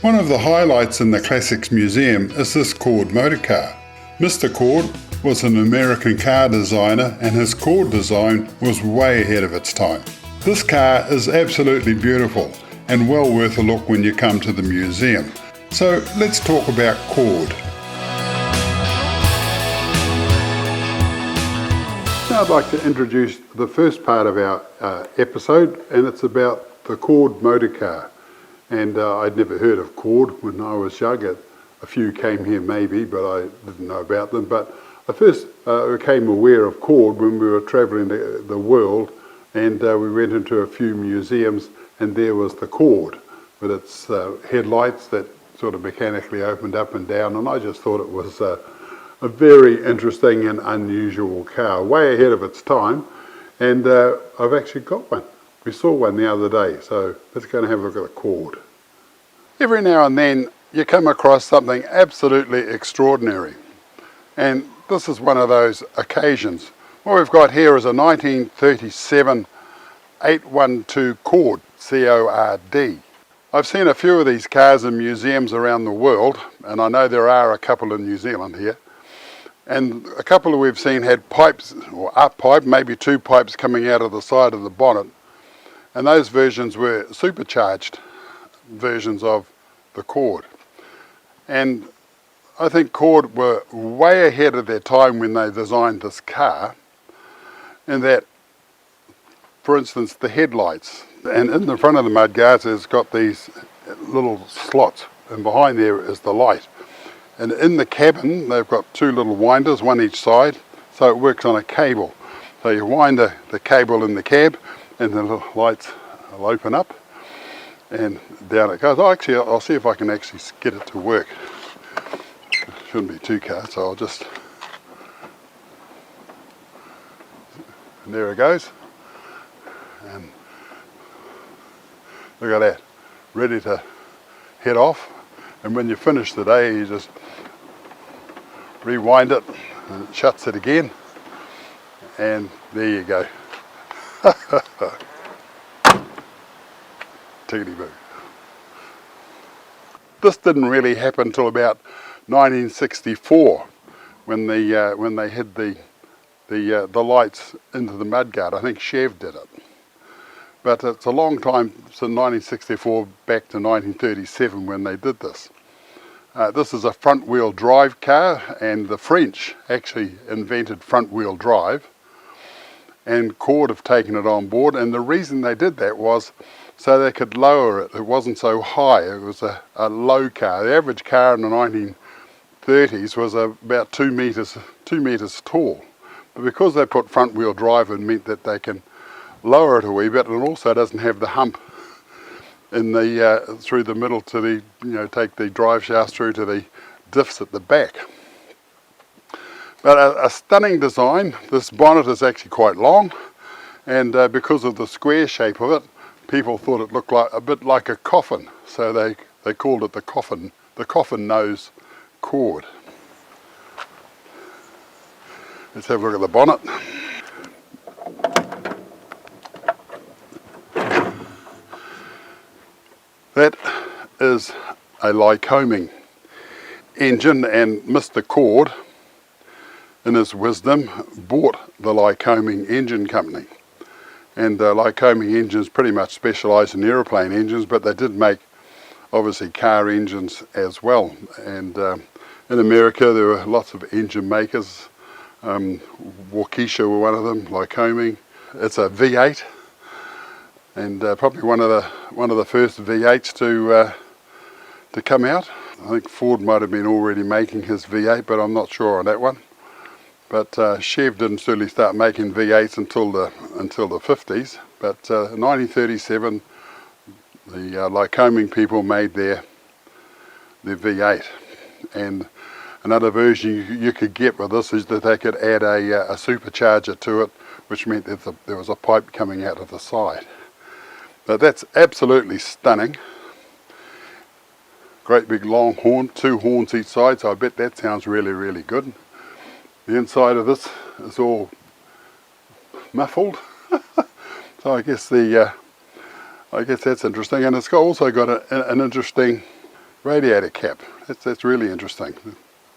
One of the highlights in the Classics Museum is this Cord motorcar. Mr. Cord was an American car designer and his Cord design was way ahead of its time. This car is absolutely beautiful and well worth a look when you come to the museum. So let's talk about Cord. Now I'd like to introduce the first part of our episode, and it's about the Cord motorcar. And I'd never heard of Cord when I was young. A few came here maybe, but I didn't know about them. But I first became aware of Cord when we were travelling the world, and we went into a few museums, and there was the Cord with its headlights that sort of mechanically opened up and down, and I just thought it was a very interesting and unusual car, way ahead of its time, and I've actually got one. We saw one the other day, so let's go and have a look at the Cord. Every now and then you come across something absolutely extraordinary, and this is one of those occasions. What we've got here is a 1937 812 Cord, C-O-R-D. I've seen a few of these cars in museums around the world, and I know there are a couple in New Zealand here. And a couple we've seen had pipes, or a pipe, maybe two pipes coming out of the side of the bonnet. And those versions were supercharged versions of the Cord. And I think Cord were way ahead of their time when they designed this car, in that, for instance, the headlights. And in the front of the mudguards it's got these little slots, and behind there is the light. And in the cabin they've got two little winders, one each side, so it works on a cable. So you wind the cable in the cab and the little lights will open up and down it goes. I'll see if I can actually get it to work. It shouldn't be too cars, so I'll just... And there it goes. And look at that, ready to head off. And when you finish the day, you just rewind it and it shuts it again. And there you go. Tickety-boo. This didn't really happen until about 1964 when they had the lights into the mudguard. I think Chev did it. But it's a long time, since 1964 back to 1937 when they did this. This is a front-wheel drive car, and the French actually invented front-wheel drive, and Cord have taken it on board, and the reason they did that was so they could lower it. It wasn't so high, it was a low car. The average car in the 1930s was about 2 meters tall. But because they put front-wheel drive, it meant that they can lower it a wee bit, and also doesn't have the hump in the through the middle to the, take the drive shafts through to the diffs at the back. But a stunning design. This bonnet is actually quite long, and because of the square shape of it, people thought it looked like a bit like a coffin, so they called it the coffin nose Cord. Let's have a look at the bonnet. That is a Lycoming engine, and Mr. Cord, in his wisdom, bought the Lycoming engine company. And Lycoming engines pretty much specialise in aeroplane engines, but they did make obviously car engines as well. And in America there were lots of engine makers. Waukesha were one of them, Lycoming. It's a V8. And probably one of the first V8s to come out. I think Ford might have been already making his V8, but I'm not sure on that one. But Chev didn't certainly start making V8s until the 50s. But 1937, the Lycoming people made their V8. And another version you could get with this is that they could add a supercharger to it, which meant that there was a pipe coming out of the side. But that's absolutely stunning. Great big long horn, two horns each side, so I bet that sounds really, really good. The inside of this is all muffled, so I guess that's interesting. And it's also got an interesting Radiator cap, that's really interesting.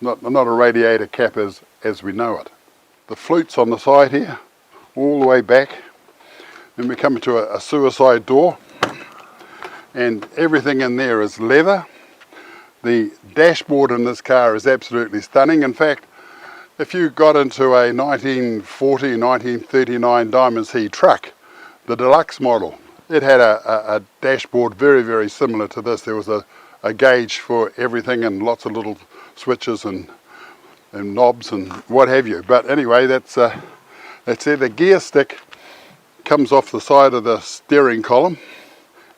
Not a radiator cap as we know it. The flute's on the side here, all the way back. Then we come to a suicide door, and everything in there is leather. The dashboard in this car is absolutely stunning. In fact, if you got into a 1940, 1939 Diamond C truck, the deluxe model, it had a dashboard very similar to this. There was a gauge for everything and lots of little switches and knobs and what have you. But anyway, that's it. The gear stick comes off the side of the steering column,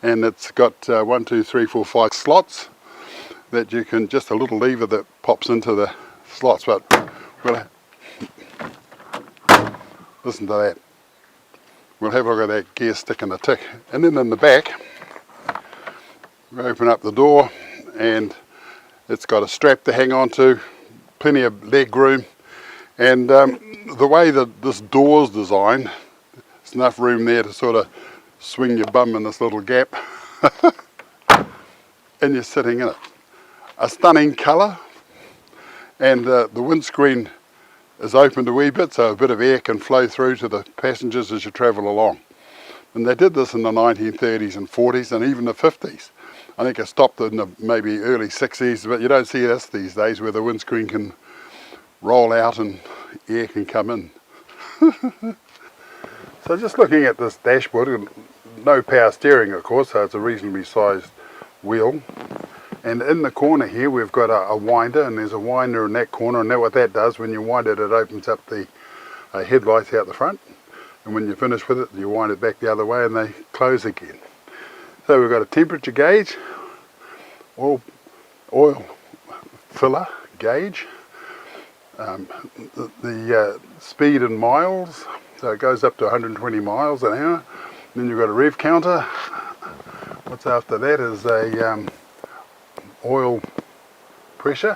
and it's got 1, 2, 3, 4, 5 slots that you can, just a little lever that pops into the slots. But we'll listen to that. We'll have a look at that gear stick and the tick. And then in the back, we open up the door, and it's got a strap to hang on to, plenty of leg room, and the way that this door's designed, there's enough room there to sort of swing your bum in this little gap and you're sitting in it. A stunning colour, and the windscreen is opened a wee bit so a bit of air can flow through to the passengers as you travel along. And they did this in the 1930s and 40s and even the 50s. I think it stopped in the maybe early 60s, but you don't see this these days, where the windscreen can roll out and air can come in. So just looking at this dashboard, no power steering of course, so it's a reasonably sized wheel. And in the corner here we've got a winder, and there's a winder in that corner, and what that does, when you wind it, it opens up the headlights out the front, and when you finish with it you wind it back the other way and they close again. So we've got a temperature gauge, oil filler gauge, the speed in miles, so it goes up to 120 miles an hour. Then you've got a rev counter. What's after that is a oil pressure,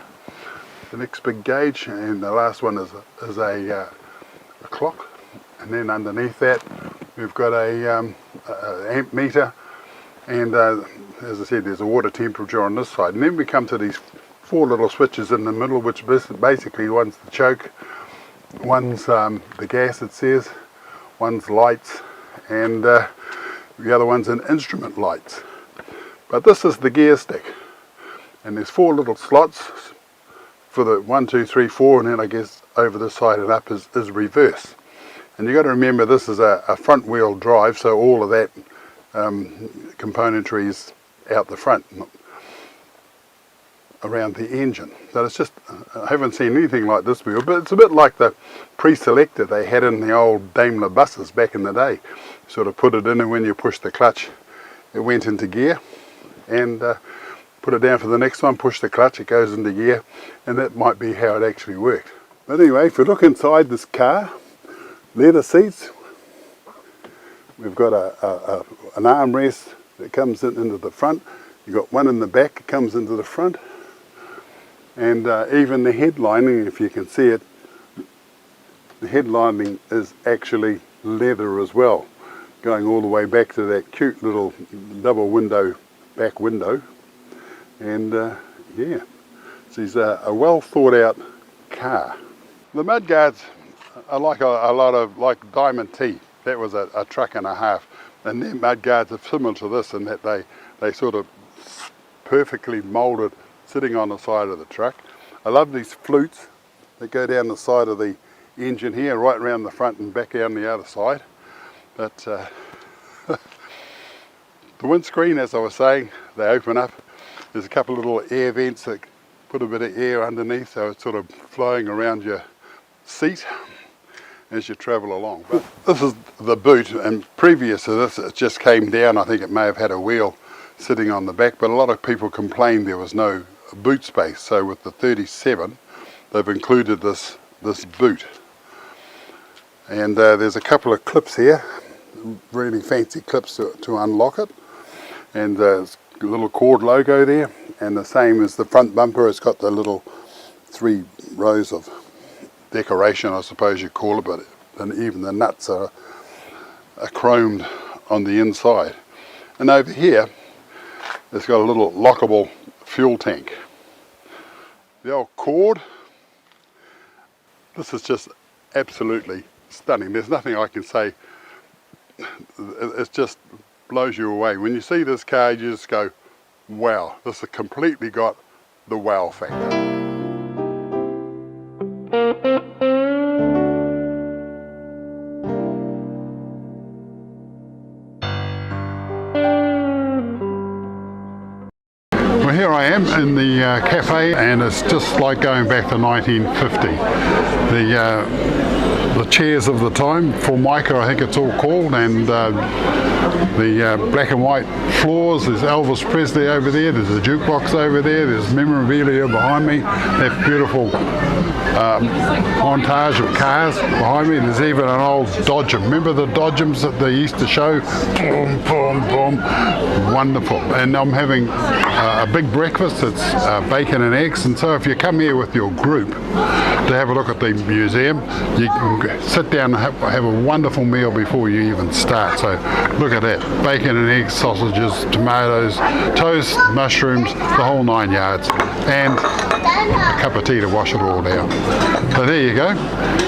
the next big gauge, and the last one is a clock. And then underneath that we've got a amp meter, and as I said, there's a water temperature on this side. And then we come to these 4 little switches in the middle, which basically one's the choke, one's the gas, it says, one's lights, and the other one's an instrument lights. But this is the gear stick, and there's 4 little slots for the 1, 2, 3, 4, and then I guess over this side and up is reverse. And you've got to remember this is a front wheel drive, so all of that componentry is out the front, around the engine. So it's just, I haven't seen anything like this wheel, but it's a bit like the pre-selector they had in the old Daimler buses back in the day. You sort of put it in, and when you push the clutch it went into gear, and put it down for the next one, push the clutch, it goes into gear, and that might be how it actually worked. But anyway, if you look inside this car, leather seats, we've got an armrest that comes into the front, you've got one in the back that comes into the front, and even the headlining, if you can see it, the headlining is actually leather as well, going all the way back to that cute little double window back window. And yeah, it's a well thought out car. The mudguards are like a lot of, like Diamond T. That was a truck and a half, and their mudguards are similar to this in that they sort of perfectly moulded sitting on the side of the truck. I love these flutes that go down the side of the engine here, right around the front and back down the other side. But the windscreen, as I was saying, they open up. There's a couple of little air vents that put a bit of air underneath, so it's sort of flowing around your seat as you travel along. But this is the boot, and previous to this it just came down. I think it may have had a wheel sitting on the back, but a lot of people complained there was no boot space, so with the 37 they've included this boot. And there's a couple of clips here, really fancy clips to unlock it, and there's a little Cord logo there, and the same as the front bumper, it's got the little 3 rows of decoration, I suppose you call it, but and even the nuts are chromed on the inside. And over here it's got a little lockable fuel tank. The old cord. This is just absolutely stunning. There's nothing I can say. It just blows you away. When you see this car, you just go, wow, this has completely got the wow factor. Well, here I am in the cafe, and it's just like going back to 1950. The chairs of the time, Formica I think it's all called, and the black and white floors. There's Elvis Presley over there, there's a jukebox over there, there's memorabilia behind me, that beautiful montage of cars behind me. There's even an old Dodgem. Remember the Dodgems that they used to show? Boom, boom, boom. Wonderful. And I'm having a big breakfast. It's bacon and eggs. And so if you come here with your group to have a look at the museum, you can sit down and have a wonderful meal before you even start. So look at that. Bacon and eggs, sausages, tomatoes, toast, mushrooms, the whole 9 yards. And a cup of tea to wash it all down. So there you go.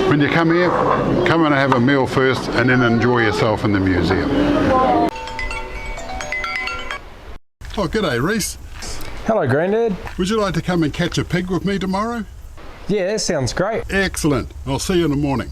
When you come here, come and have a meal first and then enjoy yourself in the museum. Oh, g'day Reese. Hello Grandad. Would you like to come and catch a pig with me tomorrow? Yeah, that sounds great. Excellent. I'll see you in the morning.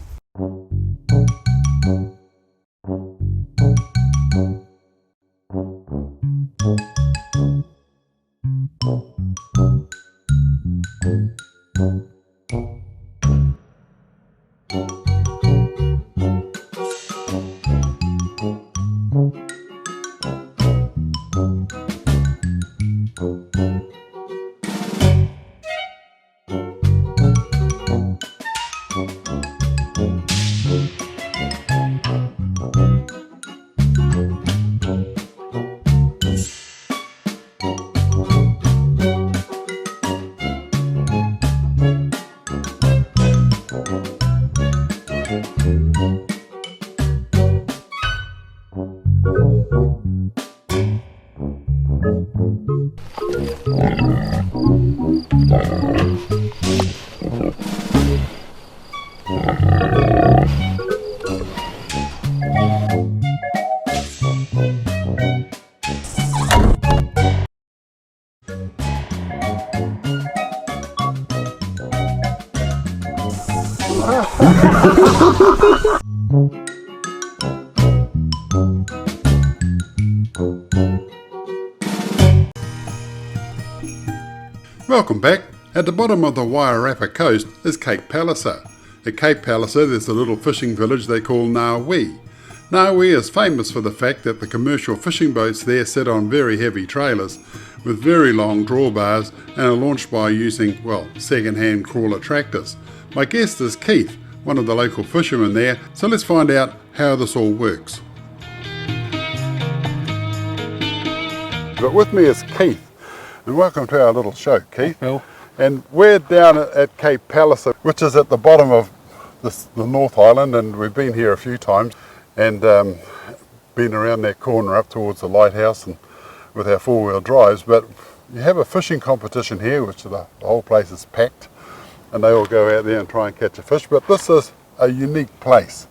Welcome back. At the bottom of the Wairarapa coast is Cape Palliser. At Cape Palliser there's a little fishing village they call Ngawi. Ngawi is famous for the fact that the commercial fishing boats there sit on very heavy trailers with very long drawbars and are launched by using, well, second-hand crawler tractors. My guest is Keith, one of the local fishermen there, so let's find out how this all works. But with me is Keith, and welcome to our little show, Keith. Well, and we're down at Cape Palliser, which is at the bottom of the North Island, and we've been here a few times and been around that corner up towards the lighthouse and with our four-wheel drives. But you have a fishing competition here, which the whole place is packed, and they all go out there and try and catch a fish. But this is a unique place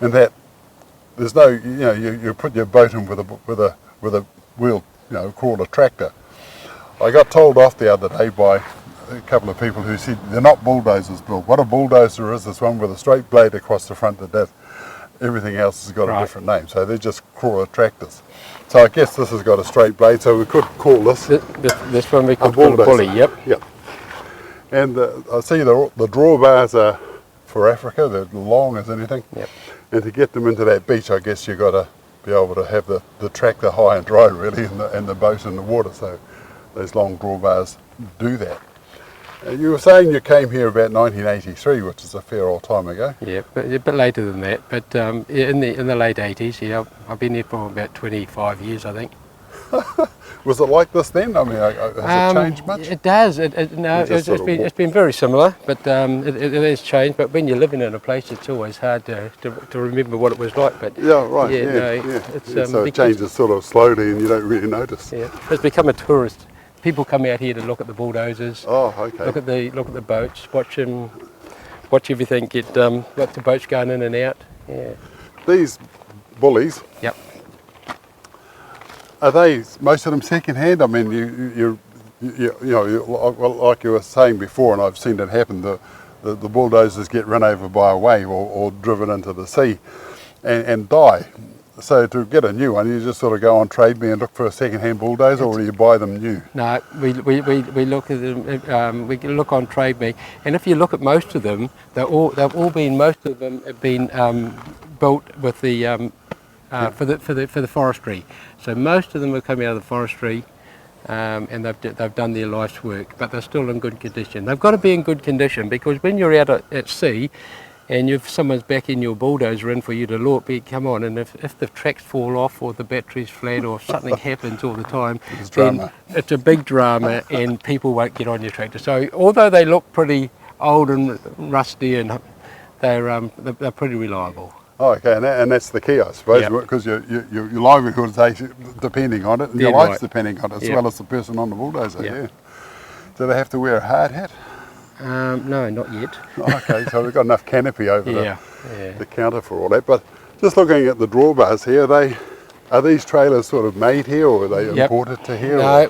in that there's no, you put your boat in with a wheel, crawler tractor. I got told off the other day by a couple of people who said they're not bulldozers, Bill. What a bulldozer is one with a straight blade across the front that does. Everything else has got a different name, so they're just crawler tractors. So I guess this has got a straight blade, so we could call this this one we could call a bully. Yep. And I see the drawbars are for Africa. They're long as anything. Yep. And to get them into that beach, I guess you've got to be able to have the tractor high and dry, really, and the boat in the water. So those long drawbars do that. You were saying you came here about 1983, which is a fair old time ago. Yeah, but a bit later than that. But in the late 80s, yeah, I've been here for about 25 years, I think. Was it like this then? I mean, has it changed much? It does. It's been very similar, but it has changed. But when you're living in a place, it's always hard to remember what it was like. But yeah, right. Yeah. So it changes sort of slowly, and you don't really notice. Yeah, it's become a tourist people come out here to look at the bulldozers. Oh, okay. Look at the boats. Watch everything get got the boats going in and out. Yeah. These bullies. Yep. Are they most of them second hand? I mean, you know, like you were saying before, and I've seen it happen. The bulldozers get run over by a wave or driven into the sea, and die. So to get a new one, you just sort of go on Trade Me and look for a second-hand bulldozer, or do you buy them new? No, we look at them. We can look on Trade Me, and if you look at most of them, most of them have been built with the for the forestry. So most of them have come out of the forestry, and they've done their life's work, but they're still in good condition. They've got to be in good condition, because when you're out at sea, and if someone's backing your bulldozer in for you to look, come on, and if the tracks fall off or the battery's flat or something happens all the time, then it's a big drama and people won't get on your tractor. So although they look pretty old and rusty, and they're pretty reliable. Oh, okay, and that's the key, I suppose, because your livelihood is depending on it, and your life's depending on it, as well as the person on the bulldozer. Yeah. Do they have to wear a hard hat? No, not yet. Okay, so we've got enough canopy over the counter for all that. But just looking at the drawbars here, are these trailers sort of made here, or are they imported to here? No,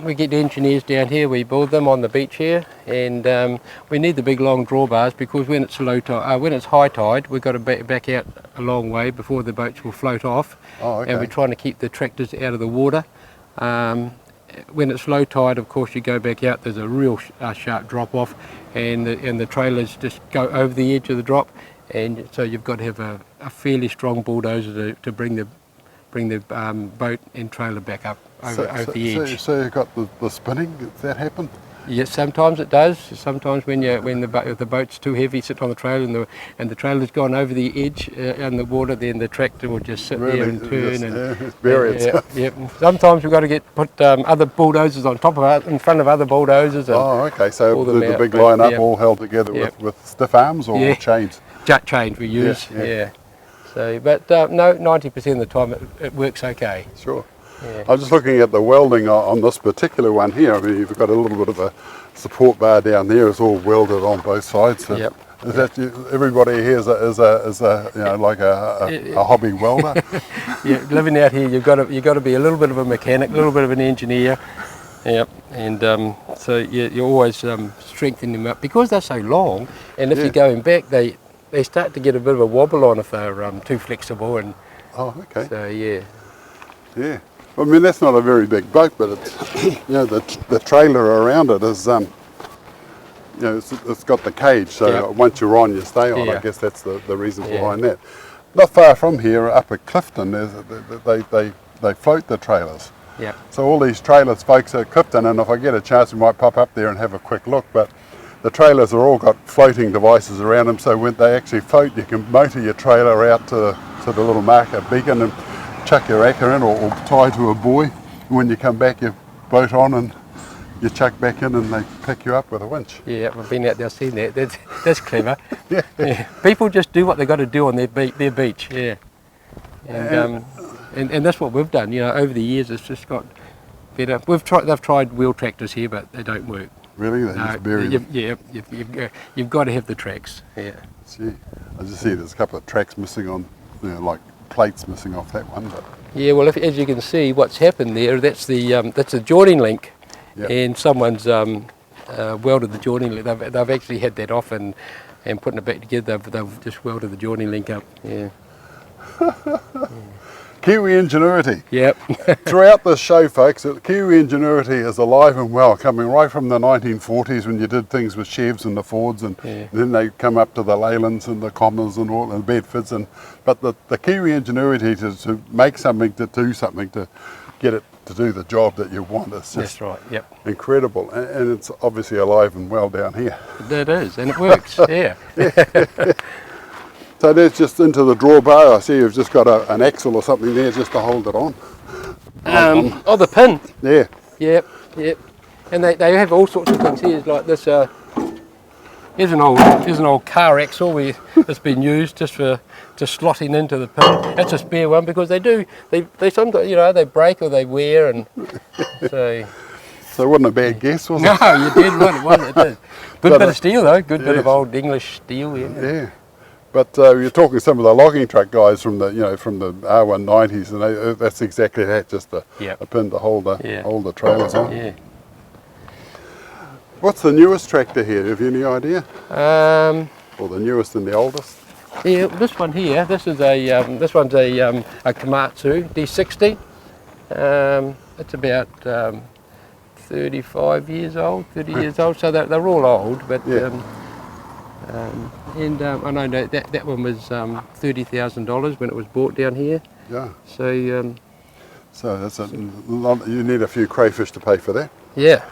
we get the engineers down here. We build them on the beach here, and we need the big long drawbars, because when it's when it's high tide, we've got to back out a long way before the boats will float off. Oh, okay. And we're trying to keep the tractors out of the water. When it's low tide, of course, you go back out, there's a real sharp drop off, and the trailers just go over the edge of the drop, and so you've got to have a fairly strong bulldozer to bring the boat and trailer back up over the edge. So you've got the spinning, does that happen? Yes, sometimes it does. Sometimes when the boat's too heavy, sit on the trailer, and the trailer's gone over the edge in the water, then the tractor will just sit there and turn bury itself. Sometimes we've got to put other bulldozers on top of it, in front of other bulldozers. And okay. So the big line up, all held together with stiff arms or chains. Chains we use. So, but no, 90% of the time it works okay. Sure. Yeah. I'm just looking at the welding on this particular one here. I mean, you've got a little bit of a support bar down there. It's all welded on both sides. So is that everybody here is a you know, like a hobby welder? Yeah, living out here, you've got to be a little bit of a mechanic, a little bit of an engineer. Yep, and so you always strengthen them up, because they're so long. And if you're going back, they start to get a bit of a wobble on if they're too flexible. And okay. So yeah. I mean, that's not a very big boat, but it's, you know, the trailer around it is, you know, it's got the cage, so once you're on, you stay on. I guess that's the reason behind that. Not far from here, up at Clifton, they float the trailers. Yeah. So all these trailers, folks at Clifton, and if I get a chance, we might pop up there and have a quick look. But the trailers are all got floating devices around them, so when they actually float, you can motor your trailer out to the little marker beacon and chuck your anchor in, or tie to a buoy. When you come back, you boat on and you chuck back in, and they pick you up with a winch. Yeah, I've been out there seen that. That's clever. Yeah. People just do what they've got to do on their beach. Yeah. And that's what we've done. You know, over the years, it's just got better. They've tried wheel tractors here, but they don't work. Really? They just bury them? You've got to have the tracks. Yeah. See, I just see there's a couple of tracks missing on, you know, like plates missing off that one. But yeah, well, as you can see, what's happened there, that's the joining link, and someone's welded the joining link. They've actually had that off and putting it back together. They've just welded the joining link up. Yeah. Kiwi ingenuity. Yep. Throughout this show, folks, Kiwi ingenuity is alive and well, coming right from the 1940s when you did things with Chevs and the Fords, and then they come up to the Leylands and the Commas and all, and Bedfords, but the Kiwi ingenuity to make something, to do something, to get it to do the job that you want is just incredible, and it's obviously alive and well down here. It is, and it works. Yeah. So there's just into the drawbar. I see you've just got an axle or something there just to hold it on. The pin. Yeah. Yep. And they have all sorts of things here, like this. Here's an old car axle that's been used just for slotting into the pin. That's a spare one, because they sometimes, you know, they break or they wear, and so so it wasn't a bad guess, was it? No, you did what it was. It did. Good But, bit of steel though. Good bit yes. of old English steel. Yeah. Yeah. But you're talking some of the logging truck guys from the from the R190s, and that's exactly that, just a pin to hold the trailers on. Yeah. What's the newest tractor here? Have you any idea? Or the newest and the oldest? Yeah, this one here. This is a this one's a Komatsu D60. It's about 35 years old, 30 years old. So they're all old, but. Yeah. I know that one was $30,000 when it was bought down here. Yeah. So So that's a lot, you need a few crayfish to pay for that. yeah.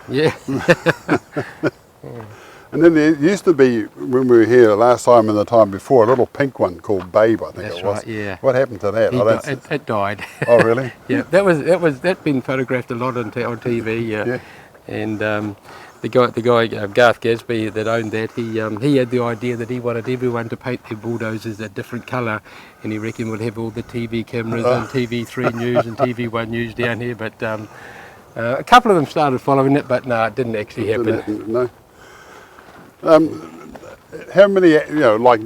And then there used to be, when we were here last time and the time before, a little pink one called Babe, I think That's it was. right, yeah. What happened to that? It died. Oh, really? Yeah, that's been photographed a lot on TV. Yeah. And the guy Garth Gadsby that owned that, he had the idea that he wanted everyone to paint their bulldozers a different colour, and he reckoned we'd have all the TV cameras and TV3 News and TV1 News down here. But a couple of them started following it, but no, it didn't actually happen. No. How many, like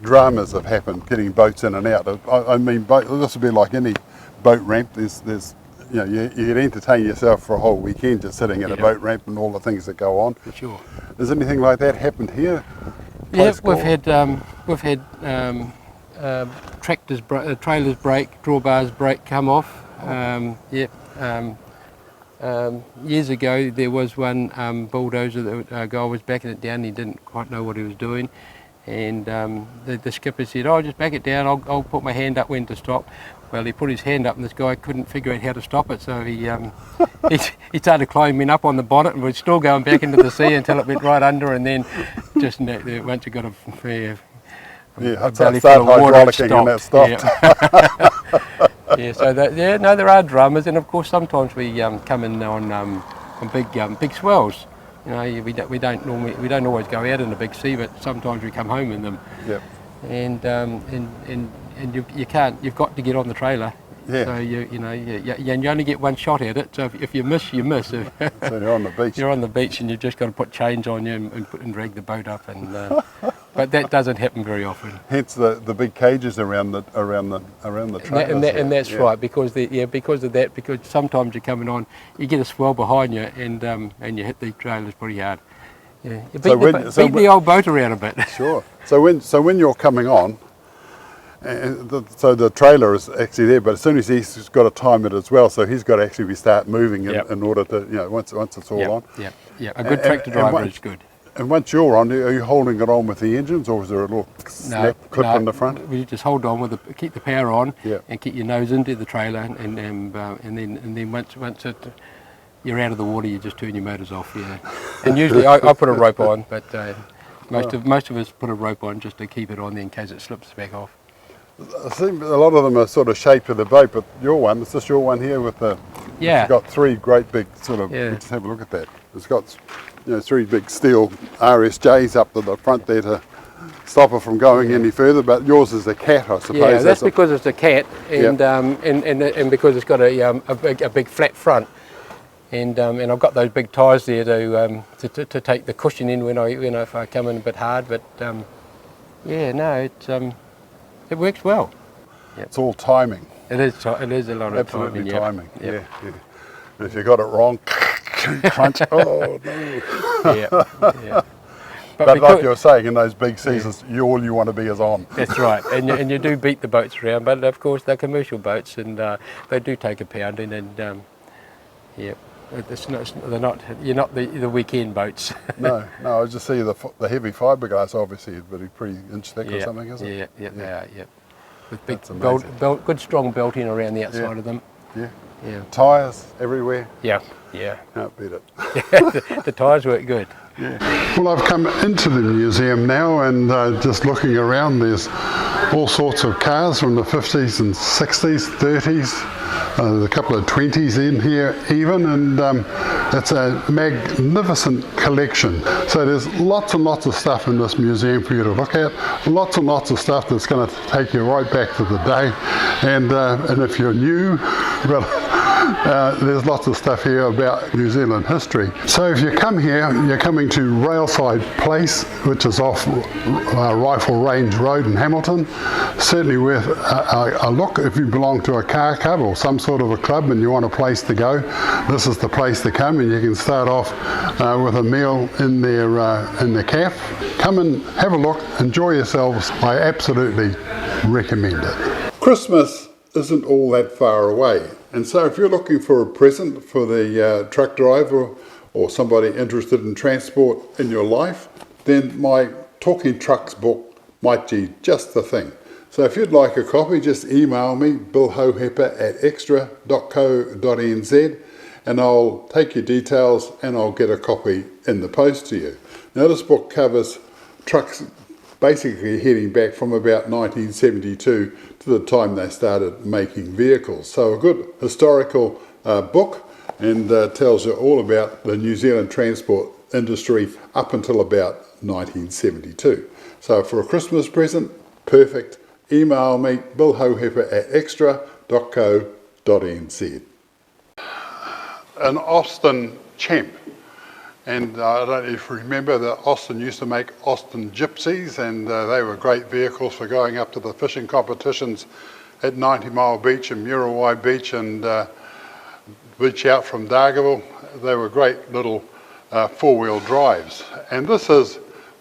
dramas have happened getting boats in and out? I mean, this would be like any boat ramp. There's you can entertain yourself for a whole weekend just sitting at a boat ramp and all the things that go on. For sure. Has anything like that happened here? Yeah, we've had tractors, trailers break, drawbars break, come off. Years ago there was one bulldozer that a guy was backing it down. He didn't quite know what he was doing, and the skipper said, "Oh, just back it down. I'll put my hand up when to stop." Well, he put his hand up, and this guy couldn't figure out how to stop it, so he started climbing up on the bonnet, and was still going back into the sea until it went right under, and then just once you got a belly full of water, it stopped. Yeah, so there are dramas, and of course sometimes we come in on big swells. We don't always go out in a big sea, but sometimes we come home in them. Yep. And you can't. You've got to get on the trailer. Yeah. So you only get one shot at it. So if you miss, you miss. So you're on the beach. You're on the beach, and you've just got to put chains on you and drag the boat up. And but that doesn't happen very often. Hence the big cages around the trailers. And that's right, because of that. Because sometimes you're coming on, you get a swell behind you, and you hit the trailers pretty hard. Yeah, you beat the old boat around a bit. Sure. So when you're coming on, so the trailer is actually there, but as soon as he's got to time it as well, so he's got to actually start moving in order to, once it's all on. Yeah. A good tractor driver is good. And once you're on, are you holding it on with the engines, or is there a little snap clip on the front? We just hold on keep the power on, Yeah. and keep your nose into the trailer, and then once you're out of the water, you just turn your motors off. Yeah. And usually I put a rope on, but most of us put a rope on just to keep it on there in case it slips back off. I see a lot of them are sort of shaped to the boat, but is this your one here with the? Yeah. It's got three great big sort of. Yeah. Let's have a look at that. It's got three big steel RSJs up to the front there to stop it from going any further. But yours is a cat, I suppose. Yeah, that's because it's a cat, and because it's got a big flat front, and I've got those big tyres there to take the cushion in when if I come in a bit hard. But it works well. Yep. It's all timing. It is a lot of Absolutely timing. Yeah. And if you got it wrong, crunch. Oh no. Yeah. But like you were saying, in those big seasons, all you want to be is on. That's right, and you do beat the boats around, but of course they're commercial boats, and they do take a pounding, and you're not the weekend boats. No, I just see the heavy fiberglass obviously is pretty inch thick or something, isn't it? Yeah, they are. Yeah, with big good strong belting around the outside of them. Yeah. Tyres everywhere. Yeah. Can't beat it. The tyres work good. Yeah. Well, I've come into the museum now, and just looking around, there's all sorts of cars from the 50s and 60s, 30s. There's a couple of 20s in here even, and it's a magnificent collection. So there's lots and lots of stuff in this museum for you to look at, lots and lots of stuff that's going to take you right back to the day. And if you're new, well, There's lots of stuff here about New Zealand history. So if you come here, you're coming to Railside Place, which is off Rifle Range Road in Hamilton. Certainly worth a look if you belong to a car club or some sort of a club and you want a place to go. This is the place to come, and you can start off with a meal in the cafe. Come and have a look, enjoy yourselves. I absolutely recommend it. Christmas isn't all that far away, and so if you're looking for a present for the truck driver or somebody interested in transport in your life, then my Talking Trucks book might be just the thing. So if you'd like a copy, just email me, billhohepper@extra.co.nz, and I'll take your details and I'll get a copy in the post to you. Now this book covers trucks basically heading back from about 1972 to the time they started making vehicles. So a good historical book, and tells you all about the New Zealand transport industry up until about 1972. So for a Christmas present, perfect. Email me, billhohepper@extra.co.nz. An Austin champ. And I don't know if you remember that Austin used to make Austin Gypsies, and they were great vehicles for going up to the fishing competitions at 90 Mile Beach and Muriwai Beach and beach out from Dargaville. They were great little four-wheel drives. And this is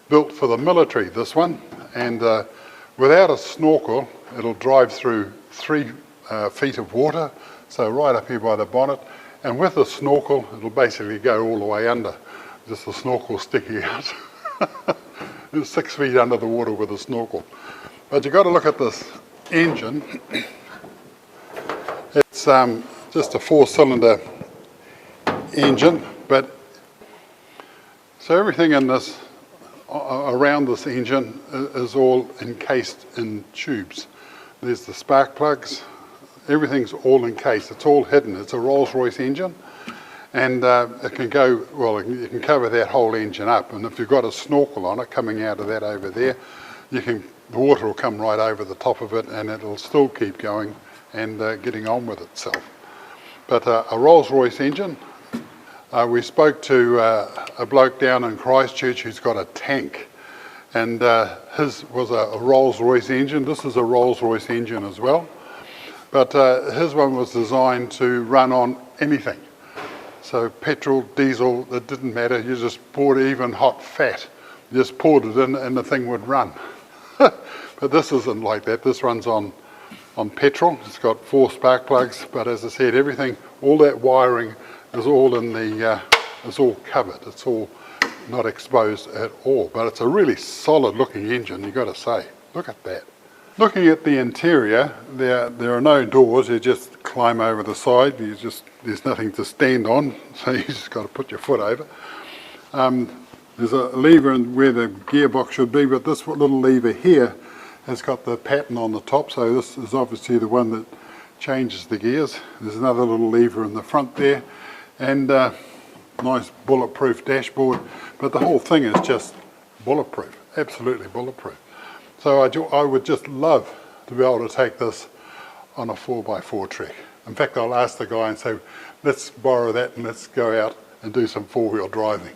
built for the military, this one. And without a snorkel, it'll drive through 3 feet of water, so right up here by the bonnet. And with a snorkel, it'll basically go all the way under. Just the snorkel sticking out. It's 6 feet under the water with a snorkel. But you've got to look at this engine. It's just a 4-cylinder engine, but so everything in this, around this engine, is all encased in tubes. There's the spark plugs. Everything's all encased. It's all hidden. It's a Rolls Royce engine. And it can go, well, you can cover that whole engine up, and if you've got a snorkel on it coming out of that over there, the water will come right over the top of it, and it'll still keep going and getting on with itself. But a Rolls Royce engine, we spoke to a bloke down in Christchurch who's got a tank, and his was a Rolls Royce engine. This is a Rolls Royce engine as well, but his one was designed to run on anything. So petrol, diesel, it didn't matter. You just poured even hot fat. You just poured it in and the thing would run. But this isn't like that. This runs on petrol. It's got 4 spark plugs, but as I said, everything, all that wiring is all in the, it's all covered. It's all not exposed at all. But it's a really solid looking engine, you've got to say. Look at that. Looking at the interior, there are no doors. You just climb over the side. There's nothing to stand on, so you just got to put your foot over. There's a lever where the gearbox should be, but this little lever here has got the pattern on the top, so this is obviously the one that changes the gears. There's another little lever in the front there, and nice bulletproof dashboard, but the whole thing is just bulletproof, absolutely bulletproof. So I would just love to be able to take this on a 4x4 trek. In fact, I'll ask the guy and say, let's borrow that and let's go out and do some 4-wheel driving.